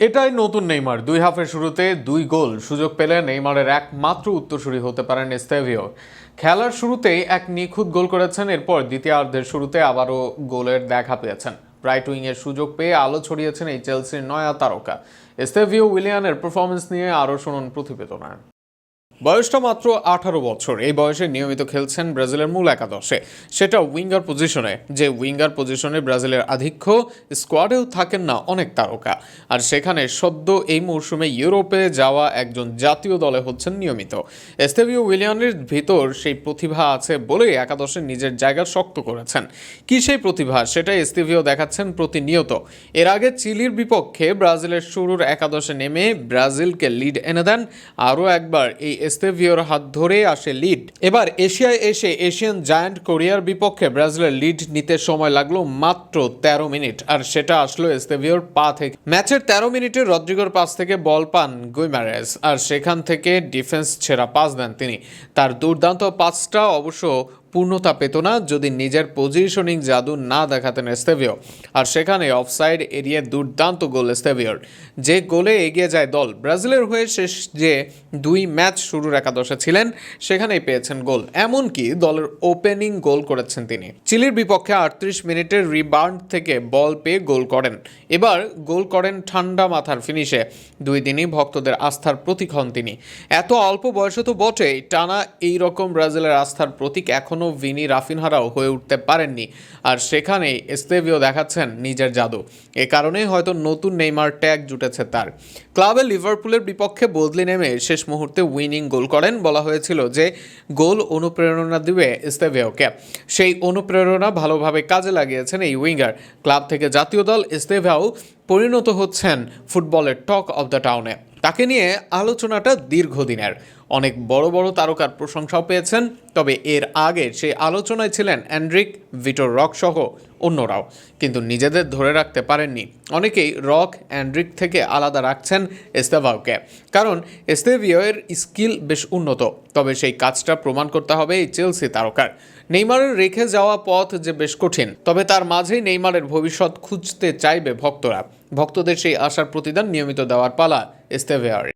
এটাই নতুন নেইমার। দুই হাফের শুরুতে 2 গোল সুযোগ পেলে নেইমারের একমাত্র উত্তরসূরি হতে পারেন এস্তেভিও। খেলার শুরুতেই এক নিখুঁত গোল করেছেন, এরপর দ্বিতীয়ার্ধের শুরুতে আবারও গোলের দেখা পেয়েছেন। রাইট উইংয়ের সুযোগ পেয়ে আলো ছড়িয়েছেন এই চেলসির নয়া তারকা। এস্তেভিও উইলিয়ানের পারফরমেন্স নিয়ে আরও শুনুন প্রতিবেদনায়। বয়সটা মাত্র 18 বছর। এই বয়সে নিয়মিত খেলছেন ব্রাজিলের মূল একাদশে, সেটা উইঙ্গার পজিশনে। যে উইঙ্গার পজিশনে ব্রাজিলের আধিক্য, স্কোয়াডেও থাকেন না অনেক তারকা। আর সেখানে সদ্য এই মৌসুমে ইউরোপে যাওয়া একজন জাতীয় দলে হচ্ছেন নিয়মিত। এস্তেভিও উইলিয়ানের ভিতর সেই প্রতিভা আছে বলেই একাদশে নিজের জায়গা শক্ত করেছেন। কি সেই প্রতিভা, সেটাই এস্তেভিও দেখাচ্ছেন প্রতিনিয়ত। এর আগে চিলির বিপক্ষে ব্রাজিলের শুরুর একাদশে নেমে ব্রাজিলকে লিড এনে দেন। আরও একবার এই এস্তেভিওর হাত ধরে আসে লিড। এবার এশিয়ায় এসে এশিয়ান জায়ান্ট কোরিয়ার বিপক্ষে ব্রাজিলের লিড নিতে সময় লাগলো মাত্র 13 মিনিট, আর সেটা আসলো এস্তেভিওর পা থেকে। ম্যাচের 13 মিনিটে রদ্রিগোর পাস থেকে বল পান গুইমারেস, আর সেখান থেকে ডিফেন্স ছেড়া পাস দেন তিনি। তার দুর্দান্ত পাসটা অবশ্য পূর্ণতা পেত না যদি নিজের পজিশনিং জাদু না দেখাতেন এস্তেভিও। আর সেখানে অফসাইড এড়িয়ে দুর্দান্ত গোল এস্তেভিওর, যে গোলে এগিয়ে যায় দল। ব্রাজিলের হয়ে শেষ যে 2 ম্যাচ শুরুর একাদশে ছিলেন, সেখানেই পেয়েছেন গোল। এমনকি দলের ওপেনিং গোল করেছেন তিনি। চিলির বিপক্ষে 38 মিনিটের রিবাউন্ড থেকে বল পেয়ে গোল করেন। এবার গোল করেন ঠান্ডা মাথার ফিনিশে। 2 দিনই ভক্তদের আস্থার প্রতীক হন তিনি। এত অল্প বয়সে তো বটেই, টানা এই রকম ব্রাজিলের আস্থার প্রতীক এখনও ভিনি রাফিনহারাও হয়ে উঠতে পারেননি। আর সেখানেই এস্তেভিও দেখাচ্ছেন নিজের জাদু। এ কারণেই হয়তো নতুন নেইমার ট্যাগ জুটেছে তার। ক্লাবে লিভারপুলের বিপক্ষে বদলি নেমে শেষ মুহূর্তে উইনিং গোল করেন। বলা হয়েছিল যে গোল অনুপ্রেরণা দিবে এস্তেভিওকে। সেই অনুপ্রেরণা ভালোভাবে কাজে লাগিয়েছেন এই উইঙ্গার। ক্লাব থেকে জাতীয় দল এস্তেভিও পরিণত হচ্ছেন ফুটবলের টক অব দ্য টাউনে। তাকে নিয়ে আলোচনাটা দীর্ঘদিনের। অনেক বড় বড় তারকার প্রশংসাও পেয়েছেন, তবে এর আগে সেই আলোচনায় ছিলেন এন্ড্রিক, ভিটর রক সহ অন্যরাও, কিন্তু নিজেদের ধরে রাখতে পারেননি। অনেকেই রক এন্ড্রিক থেকে আলাদা রাখছেন এস্তেভিওকে, কারণ এস্তেভিওর স্কিল বেশ উন্নত, তবে সেই কাজটা প্রমাণ করতে হবে এই চেলসি তারকার। নেইমারের রেখে যাওয়া পথ যে বেশ কঠিন, তবে তার মাঝেই নেইমারের ভবিষ্যৎ খুঁজতে চাইবে ভক্তরা। ভক্তদের সেই আশার প্রতিদান নিয়মিত দেওয়ার পালা এস্তেভিওর।